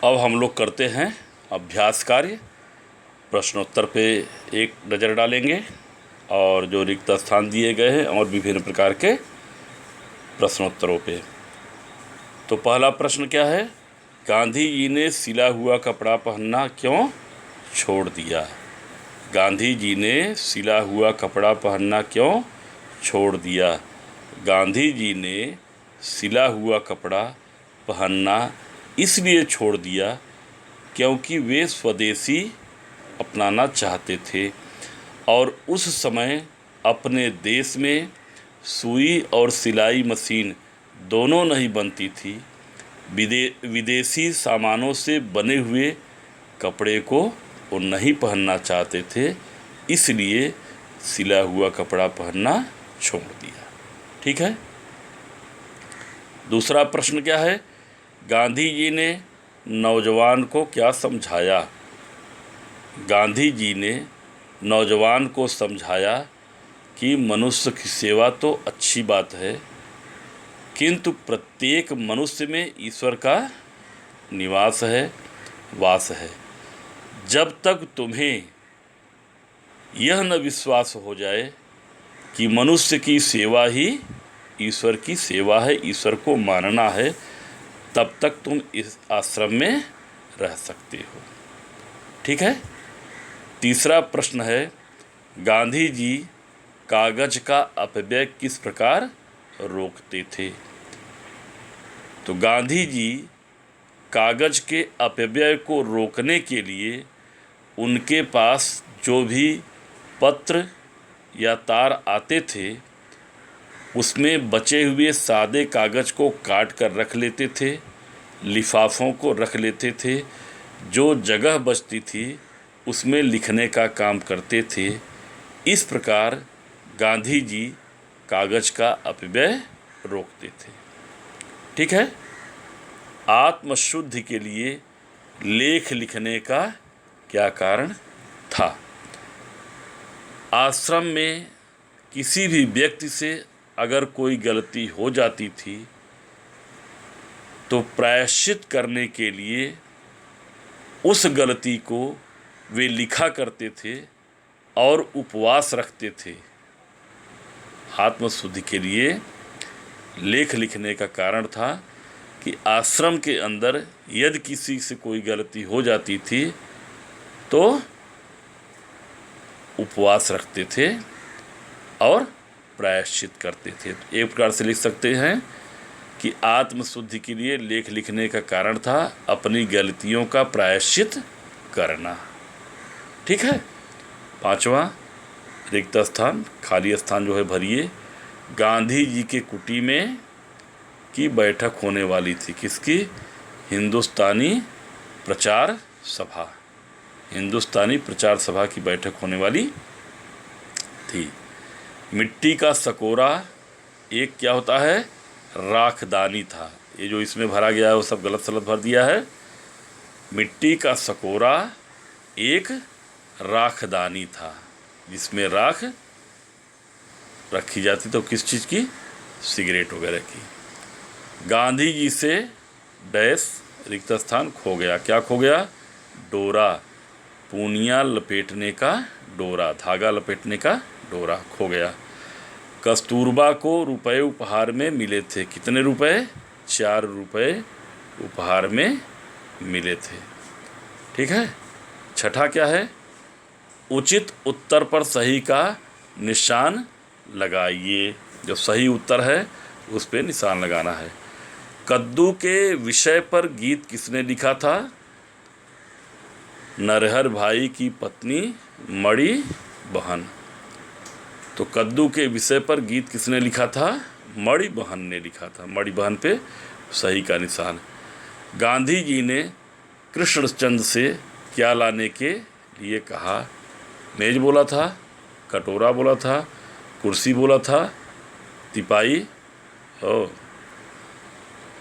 अब हम लोग करते हैं अभ्यास कार्य। प्रश्नोत्तर पे एक नज़र डालेंगे और जो रिक्त स्थान दिए गए हैं और विभिन्न प्रकार के प्रश्नोत्तरों पे। तो पहला प्रश्न क्या है? गांधी जी ने सिला हुआ कपड़ा पहनना क्यों छोड़ दिया? गांधी जी ने सिला हुआ कपड़ा पहनना क्यों छोड़ दिया? गांधी जी ने सिला हुआ कपड़ा पहनना इसलिए छोड़ दिया क्योंकि वे स्वदेशी अपनाना चाहते थे और उस समय अपने देश में सुई और सिलाई मशीन दोनों नहीं बनती थी। विदेशी सामानों से बने हुए कपड़े को वो नहीं पहनना चाहते थे, इसलिए सिला हुआ कपड़ा पहनना छोड़ दिया। ठीक है। दूसरा प्रश्न क्या है? गांधी जी ने नौजवान को क्या समझाया? गांधी जी ने नौजवान को समझाया कि मनुष्य की सेवा तो अच्छी बात है, किंतु प्रत्येक मनुष्य में ईश्वर का निवास है, वास है। जब तक तुम्हें यह न विश्वास हो जाए कि मनुष्य की सेवा ही ईश्वर की सेवा है, ईश्वर को मानना है, तब तक तुम इस आश्रम में रह सकते हो। ठीक है। तीसरा प्रश्न है, गांधी जी कागज का अपव्यय किस प्रकार रोकते थे? तो गांधी जी कागज के अपव्यय को रोकने के लिए उनके पास जो भी पत्र या तार आते थे उसमें बचे हुए सादे कागज़ को काट कर रख लेते थे, लिफाफों को रख लेते थे, जो जगह बचती थी उसमें लिखने का काम करते थे। इस प्रकार गांधी जी कागज़ का अपव्यय रोकते थे। ठीक है। आत्मशुद्धि के लिए लेख लिखने का क्या कारण था? आश्रम में किसी भी व्यक्ति से अगर कोई गलती हो जाती थी तो प्रायश्चित करने के लिए उस गलती को वे लिखा करते थे और उपवास रखते थे। आत्मशुद्धि के लिए लेख लिखने का कारण था कि आश्रम के अंदर यदि किसी से कोई गलती हो जाती थी तो उपवास रखते थे और प्रायश्चित करते थे। एक प्रकार से लिख सकते हैं कि आत्मशुद्धि के लिए लेख लिखने का कारण था अपनी गलतियों का प्रायश्चित करना। ठीक है। पांचवा, रिक्त स्थान, खाली स्थान जो है भरिए। गांधी जी के कुटी में की बैठक होने वाली थी। किसकी? हिंदुस्तानी प्रचार सभा। हिंदुस्तानी प्रचार सभा की बैठक होने वाली थी। मिट्टी का सकोरा एक क्या होता है? राखदानी था। ये जो इसमें भरा गया है वो सब गलत सलत भर दिया है। मिट्टी का सकोरा एक राखदानी था जिसमें राख रखी जाती तो किस चीज़ की? सिगरेट वगैरह की। गांधी जी से डैश रिक्त स्थान खो गया। क्या खो गया? डोरा, पूनिया लपेटने का डोरा, धागा लपेटने का डोरा खो गया। कस्तूरबा को रुपए उपहार में मिले थे। कितने रुपए? 4 रुपए उपहार में मिले थे। ठीक है। छठा क्या है? उचित उत्तर पर सही का निशान लगाइए। जो सही उत्तर है उस पे निशान लगाना है। कद्दू के विषय पर गीत किसने लिखा था? नरहर भाई की पत्नी मणि बहन। तो कद्दू के विषय पर गीत किसने लिखा था? मणि बहन ने लिखा था। मणि बहन पे सही का निशान। गांधी जी ने कृष्णचंद से क्या लाने के लिए कहा? मेज बोला था, कटोरा बोला था, कुर्सी बोला था, तिपाई।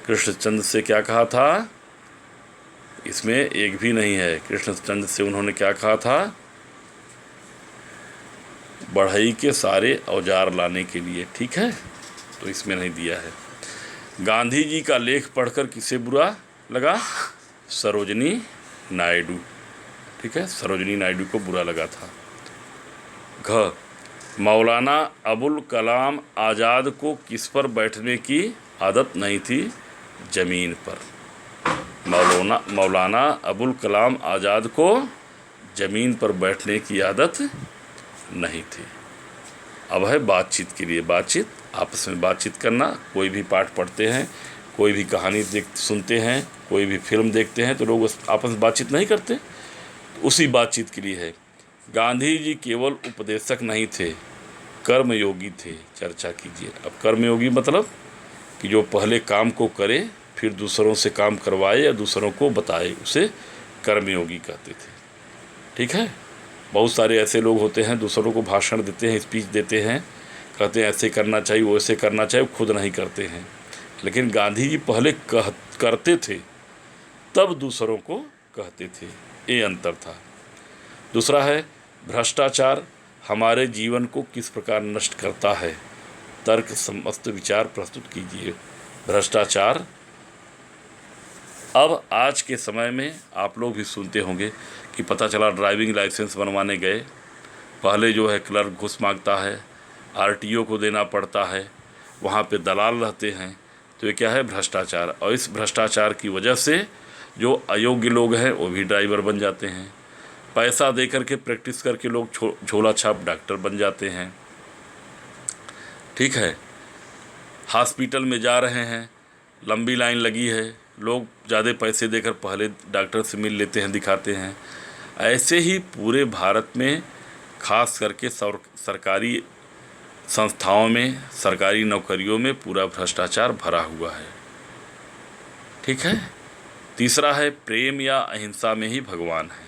कृष्णचंद से क्या कहा था? इसमें एक भी नहीं है। कृष्णचंद से उन्होंने क्या कहा था? बढ़ई के सारे औजार लाने के लिए। ठीक है। तो इसमें नहीं दिया है। गांधी जी का लेख पढ़कर किसे बुरा लगा? सरोजिनी नायडू। ठीक है, सरोजिनी नायडू को बुरा लगा था। घ, मौलाना अबुल कलाम आज़ाद को किस पर बैठने की आदत नहीं थी? ज़मीन पर। मौलाना अबुल कलाम आज़ाद को ज़मीन पर बैठने की आदत नहीं थी। अब है बातचीत के लिए। बातचीत, आपस में बातचीत करना। कोई भी पाठ पढ़ते हैं, कोई भी कहानी सुनते हैं, कोई भी फिल्म देखते हैं तो लोग आपस में बातचीत नहीं करते, तो उसी बातचीत के लिए है। गांधी जी केवल उपदेशक नहीं थे, कर्मयोगी थे। चर्चा कीजिए। अब कर्मयोगी मतलब कि जो पहले काम को करे फिर दूसरों से काम करवाए या दूसरों को बताए, उसे कर्मयोगी कहते थे। ठीक है, बहुत सारे ऐसे लोग होते हैं, दूसरों को भाषण देते हैं, स्पीच देते हैं, कहते हैं ऐसे करना चाहिए, वैसे करना चाहिए, खुद नहीं करते हैं। लेकिन गांधी जी पहले करते थे, तब दूसरों को कहते थे। ये अंतर था। दूसरा है भ्रष्टाचार हमारे जीवन को किस प्रकार नष्ट करता है? तर्क समस्त विचार प्रस्तुत कीजिए। भ्रष्टाचार, अब आज के समय में आप लोग भी सुनते होंगे कि पता चला ड्राइविंग लाइसेंस बनवाने गए, पहले जो है क्लर्क घूस मांगता है, आरटीओ को देना पड़ता है, वहाँ पे दलाल रहते हैं, तो ये क्या है? भ्रष्टाचार। और इस भ्रष्टाचार की वजह से जो अयोग्य लोग हैं वो भी ड्राइवर बन जाते हैं। पैसा दे करके प्रैक्टिस करके लोग झोला छाप डॉक्टर बन जाते हैं। ठीक है, हॉस्पिटल में जा रहे हैं, लंबी लाइन लगी है, लोग ज़्यादा पैसे देकर पहले डॉक्टर से मिल लेते हैं, दिखाते हैं। ऐसे ही पूरे भारत में खास करके सरकारी संस्थाओं में, सरकारी नौकरियों में पूरा भ्रष्टाचार भरा हुआ है। ठीक है। तीसरा है प्रेम या अहिंसा में ही भगवान है।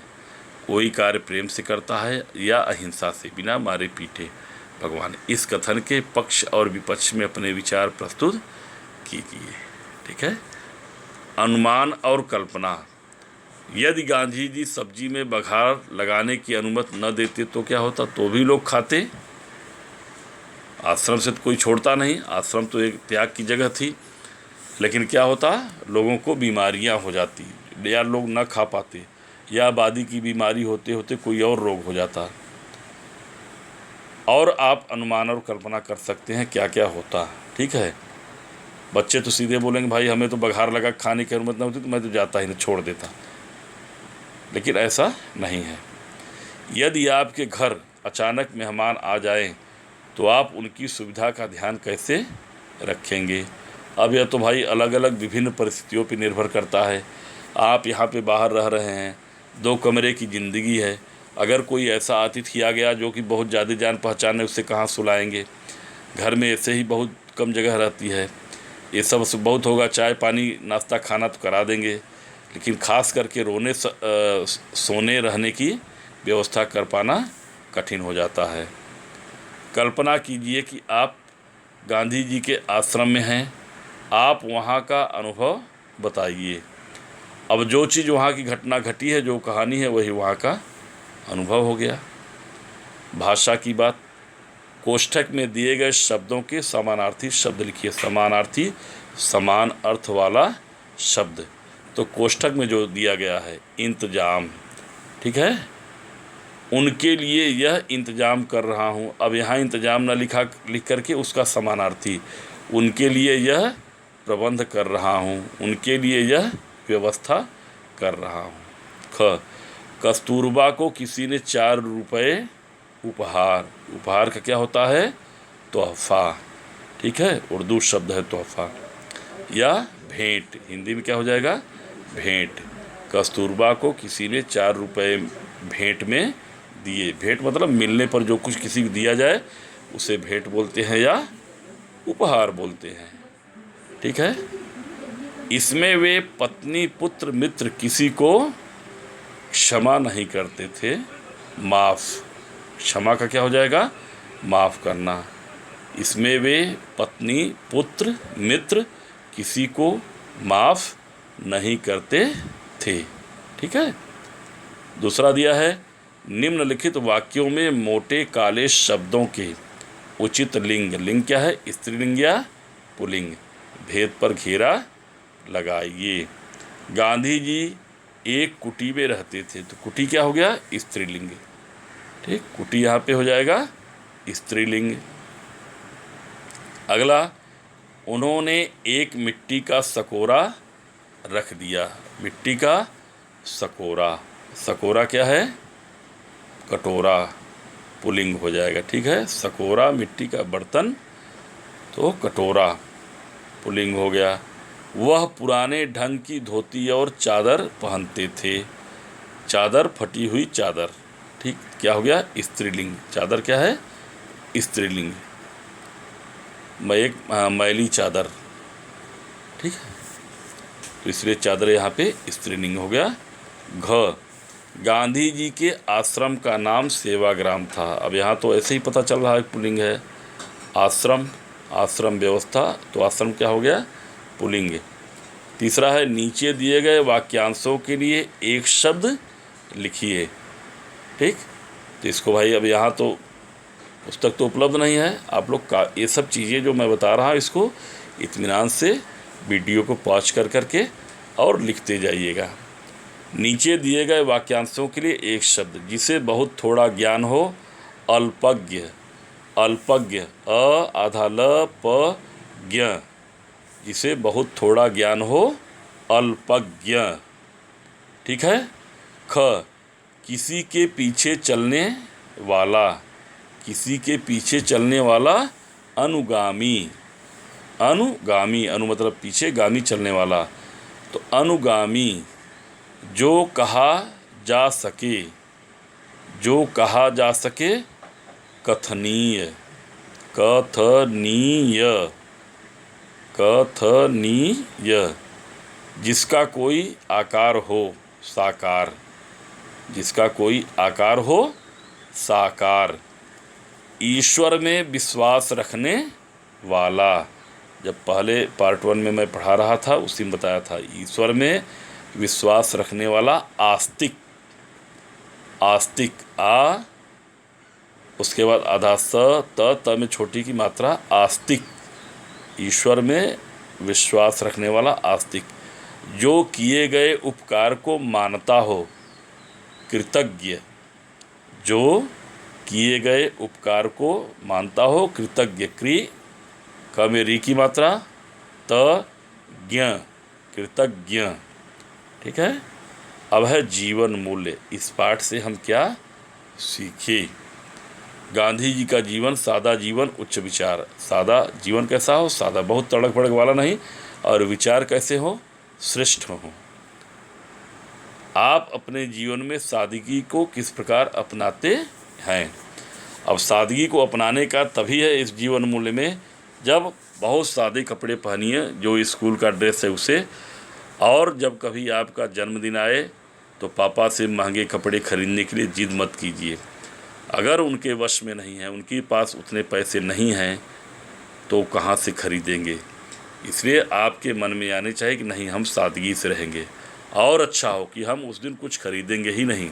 कोई कार्य प्रेम से करता है या अहिंसा से, बिना मारे पीटे भगवान। इस कथन के पक्ष और विपक्ष में अपने विचार प्रस्तुत कीजिए। ठीक है। अनुमान और कल्पना। यदि गांधी जी सब्जी में बघार लगाने की अनुमति न देते तो क्या होता? तो भी लोग खाते। आश्रम से तो कोई छोड़ता नहीं, आश्रम तो एक त्याग की जगह थी, लेकिन क्या होता? लोगों को बीमारियां हो जाती, या लोग न खा पाते, या आबादी की बीमारी होते होते कोई और रोग हो जाता। और आप अनुमान और कल्पना कर सकते हैं क्या क्या होता। ठीक है। बच्चे तो सीधे बोलेंगे भाई हमें तो बघार लगा, खाने की अनुमति न होती तो मैं तो जाता ही नहीं, छोड़ देता। लेकिन ऐसा नहीं है। यदि आपके घर अचानक मेहमान आ जाएं तो आप उनकी सुविधा का ध्यान कैसे रखेंगे? अब यह तो भाई अलग अलग विभिन्न परिस्थितियों पर निर्भर करता है। आप यहाँ पे बाहर रह रहे हैं, 2 कमरे की ज़िंदगी है, अगर कोई ऐसा अतिथि आ गया जो कि बहुत ज़्यादा जान पहचान है, उससे कहाँ सुलाएंगे? घर में ऐसे ही बहुत कम जगह रहती है, ये सब बहुत होगा, चाय पानी नाश्ता खाना तो करा देंगे, लेकिन ख़ास करके सोने रहने की व्यवस्था कर पाना कठिन हो जाता है। कल्पना कीजिए कि आप गांधी जी के आश्रम में हैं, आप वहाँ का अनुभव बताइए। अब जो चीज़ वहाँ की घटना घटी है, जो कहानी है, वही वहाँ का अनुभव हो गया। भाषा की बात। कोष्ठक में दिए गए शब्दों के समानार्थी शब्द लिखिए। समानार्थी, समान अर्थ वाला शब्द। तो कोष्ठक में जो दिया गया है इंतजाम, ठीक है, उनके लिए यह इंतजाम कर रहा हूँ। अब यहाँ इंतजाम न लिख करके उसका समानार्थी, उनके लिए यह प्रबंध कर रहा हूँ, उनके लिए यह व्यवस्था कर रहा हूँ। ख, कस्तूरबा को किसी ने 4 रुपये उपहार। उपहार का क्या होता है? तोहफा। ठीक है, उर्दू शब्द है तोहफा। या भेंट, हिंदी में क्या हो जाएगा? भेंट। कस्तूरबा को किसी ने 4 रुपये भेंट में दिए। भेंट मतलब मिलने पर जो कुछ किसी को दिया जाए उसे भेंट बोलते हैं या उपहार बोलते हैं। ठीक है। इसमें वे पत्नी, पुत्र, मित्र किसी को क्षमा नहीं करते थे। माफ़। क्षमा का क्या हो जाएगा? माफ़ करना। इसमें वे पत्नी, पुत्र, मित्र किसी को माफ़ नहीं करते थे। ठीक है। दूसरा दिया है निम्नलिखित वाक्यों में मोटे काले शब्दों के उचित लिंग। लिंग क्या है? स्त्रीलिंग या पुल्लिंग। भेद पर घेरा लगाइए। गांधी जी एक कुटी में रहते थे। तो कुटी क्या हो गया? स्त्रीलिंग। ठीक, कुटी यहाँ पे हो जाएगा स्त्रीलिंग। अगला, उन्होंने एक मिट्टी का सकोरा रख दिया। मिट्टी का सकोरा, सकोरा क्या है? कटोरा, पुल्लिंग हो जाएगा। ठीक है, सकोरा मिट्टी का बर्तन, तो कटोरा पुल्लिंग हो गया। वह पुराने ढंग की धोती और चादर पहनते थे। चादर, फटी हुई चादर। ठीक, क्या हो गया? स्त्रीलिंग। चादर क्या है? स्त्रीलिंग। मैली चादर। ठीक है, तो इसलिए चादर यहाँ पे स्त्रीलिंग हो गया। घ, गांधी जी के आश्रम का नाम सेवाग्राम था। अब यहाँ तो ऐसे ही पता चल रहा है पुल्लिंग है। आश्रम, आश्रम व्यवस्था, तो आश्रम क्या हो गया? पुल्लिंग। तीसरा है, नीचे दिए गए वाक्यांशों के लिए एक शब्द लिखिए। ठीक, तो इसको भाई अब यहाँ तो पुस्तक तो उपलब्ध नहीं है, आप लोग का ये सब चीज़ें जो मैं बता रहा हूँ इसको इत्मीनान से वीडियो को पॉज कर करके और लिखते जाइएगा। नीचे दिए गए वाक्यांशों के लिए एक शब्द, जिसे बहुत थोड़ा ज्ञान हो। अल्पज्ञ, अल्पज्ञ, अ आधा ल प ज्ञ, जिसे बहुत थोड़ा ज्ञान हो, अल्पज्ञ। ठीक है। ख, किसी के पीछे चलने वाला, किसी के पीछे चलने वाला, अनुगामी। अनुगामी, अनु मतलब पीछे, गामी चलने वाला, तो अनुगामी। जो कहा जा सके, जो कहा जा सके, कथनीय, कथनीय, कथनीय। जिसका कोई आकार हो, साकार, जिसका कोई आकार हो, साकार। ईश्वर में विश्वास रखने वाला, जब पहले पार्ट 1 में मैं पढ़ा रहा था उसी में बताया था, ईश्वर में विश्वास रखने वाला, आस्तिक। आस्तिक, आ उसके बाद आधा स, त में छोटी की मात्रा, आस्तिक। ईश्वर में विश्वास रखने वाला, आस्तिक। जो किए गए उपकार को मानता हो, कृतज्ञ। जो किए गए उपकार को मानता हो, कृतज्ञ। क्री, क में री की मात्रा, त ज्ञ, कृतज्ञ। ठीक है। अब है जीवन मूल्य। इस पाठ से हम क्या सीखे? गांधी जी का जीवन, सादा जीवन, उच्च विचार। सादा जीवन कैसा हो? सादा, बहुत तड़क भड़क वाला नहीं, और विचार कैसे हो? श्रेष्ठ हो। आप अपने जीवन में सादगी को किस प्रकार अपनाते हैं? अब सादगी को अपनाने का तभी है इस जीवन मूल्य में, जब बहुत सादे कपड़े पहनिए, जो स्कूल का ड्रेस है उसे, और जब कभी आपका जन्मदिन आए तो पापा से महंगे कपड़े खरीदने के लिए जिद मत कीजिए। अगर उनके वश में नहीं है, उनके पास उतने पैसे नहीं हैं, तो कहाँ से खरीदेंगे? इसलिए आपके मन में आने चाहिए कि नहीं, हम सादगी से रहेंगे। और अच्छा हो कि हम उस दिन कुछ खरीदेंगे ही नहीं।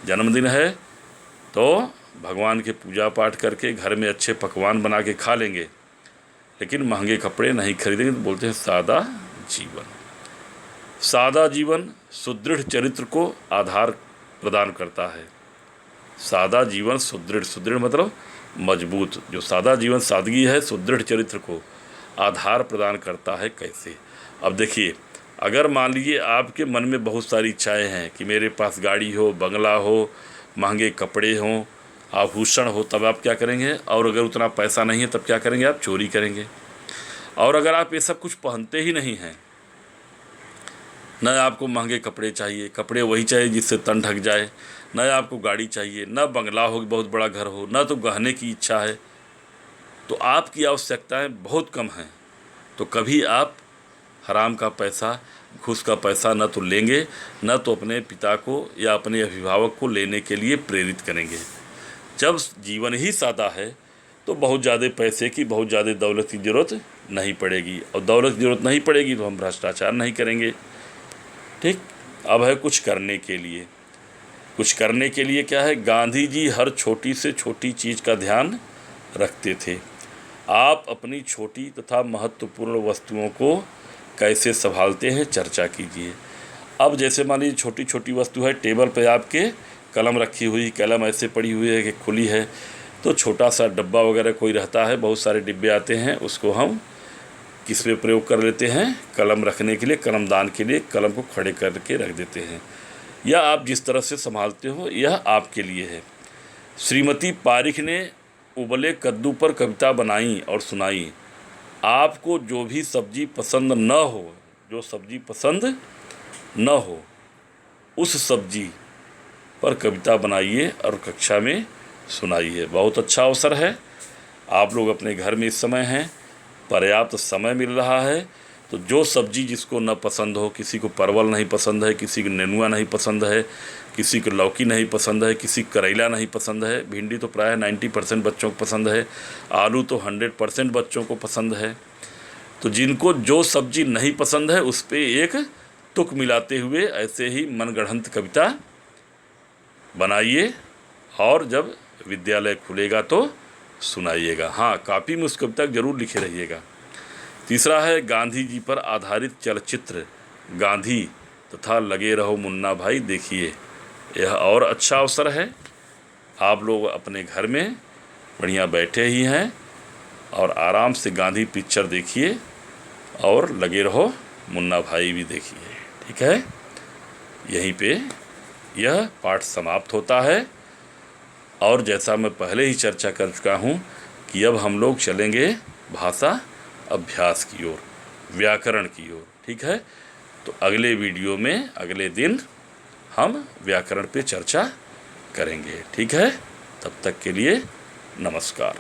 जन्मदिन है तो भगवान के पूजा पाठ करके घर में अच्छे पकवान बना के खा लेंगे, लेकिन महंगे कपड़े नहीं खरीदेंगे। तो बोलते हैं सादा जीवन। सादा जीवन सुदृढ़ चरित्र को आधार प्रदान करता है। सादा जीवन सुदृढ़, सुदृढ़ मतलब मजबूत। जो सादा जीवन, सादगी है, सुदृढ़ चरित्र को आधार प्रदान करता है। कैसे? अब देखिए, अगर मान लीजिए आपके मन में बहुत सारी इच्छाएं हैं कि मेरे पास गाड़ी हो, बंगला हो, महंगे कपड़े हों, आभूषण हो, तब आप क्या करेंगे? और अगर उतना पैसा नहीं है तब क्या करेंगे? आप चोरी करेंगे। और अगर आप ये सब कुछ पहनते ही नहीं हैं, न आपको महंगे कपड़े चाहिए, कपड़े वही चाहिए जिससे तन ढक जाए, न आपको गाड़ी चाहिए, न बंगला हो, बहुत बड़ा घर हो, न तो गहने की इच्छा है, तो आपकी आवश्यकताएं बहुत कम हैं, तो कभी आप हराम का पैसा, घूस का पैसा न तो लेंगे, न तो अपने पिता को या अपने अभिभावक को लेने के लिए प्रेरित करेंगे। जब जीवन ही सादा है तो बहुत ज़्यादा पैसे की, बहुत ज़्यादा दौलत की ज़रूरत नहीं पड़ेगी, और दौलत की ज़रूरत नहीं पड़ेगी तो हम भ्रष्टाचार नहीं करेंगे। ठीक। अब है कुछ करने के लिए। कुछ करने के लिए क्या है? गांधी जी हर छोटी से छोटी चीज़ का ध्यान रखते थे। आप अपनी छोटी तथा महत्वपूर्ण वस्तुओं को कैसे संभालते हैं, चर्चा कीजिए। अब जैसे मान लीजिए छोटी छोटी वस्तु है, टेबल पे आपके कलम रखी हुई, कलम ऐसे पड़ी हुई है कि खुली है, तो छोटा सा डब्बा वगैरह कोई रहता है, बहुत सारे डिब्बे आते हैं, उसको हम किस में प्रयोग कर लेते हैं, कलम रखने के लिए, कलमदान के लिए कलम को खड़े करके रख देते हैं। या आप जिस तरह से संभालते हो यह आपके लिए है। श्रीमती पारिख ने उबले कद्दू पर कविता बनाई और सुनाई। आपको जो भी सब्जी पसंद न हो, जो सब्जी पसंद न हो, उस सब्जी पर कविता बनाइए और कक्षा में सुनाइए। बहुत अच्छा अवसर है। आप लोग अपने घर में इस समय हैं, पर्याप्त समय मिल रहा है, तो जो सब्जी जिसको न पसंद हो, किसी को परवल नहीं पसंद है, किसी को नेनुआ नहीं पसंद है, किसी को लौकी नहीं पसंद है, किसी को करेला नहीं पसंद है, भिंडी तो प्रायः 90% बच्चों को पसंद है, आलू तो 100% बच्चों को पसंद है। तो जिनको जो सब्जी नहीं पसंद है उस पर एक तुक मिलाते हुए ऐसे ही मनगढ़ंत कविता बनाइए और जब विद्यालय खुलेगा तो सुनाइएगा। हाँ, कापी में उस कविता जरूर लिखे रहिएगा। तीसरा है गांधी जी पर आधारित चलचित्र गांधी तथा लगे रहो मुन्ना भाई देखिए। यह और अच्छा अवसर है। आप लोग अपने घर में बढ़िया बैठे ही हैं और आराम से गांधी पिक्चर देखिए और लगे रहो मुन्ना भाई भी देखिए। ठीक है, यहीं पे यह पाठ समाप्त होता है। और जैसा मैं पहले ही चर्चा कर चुका हूँ कि अब हम लोग चलेंगे भाषा अभ्यास की ओर, व्याकरण की ओर। ठीक है, तो अगले वीडियो में अगले दिन हम व्याकरण पे चर्चा करेंगे। ठीक है, तब तक के लिए नमस्कार।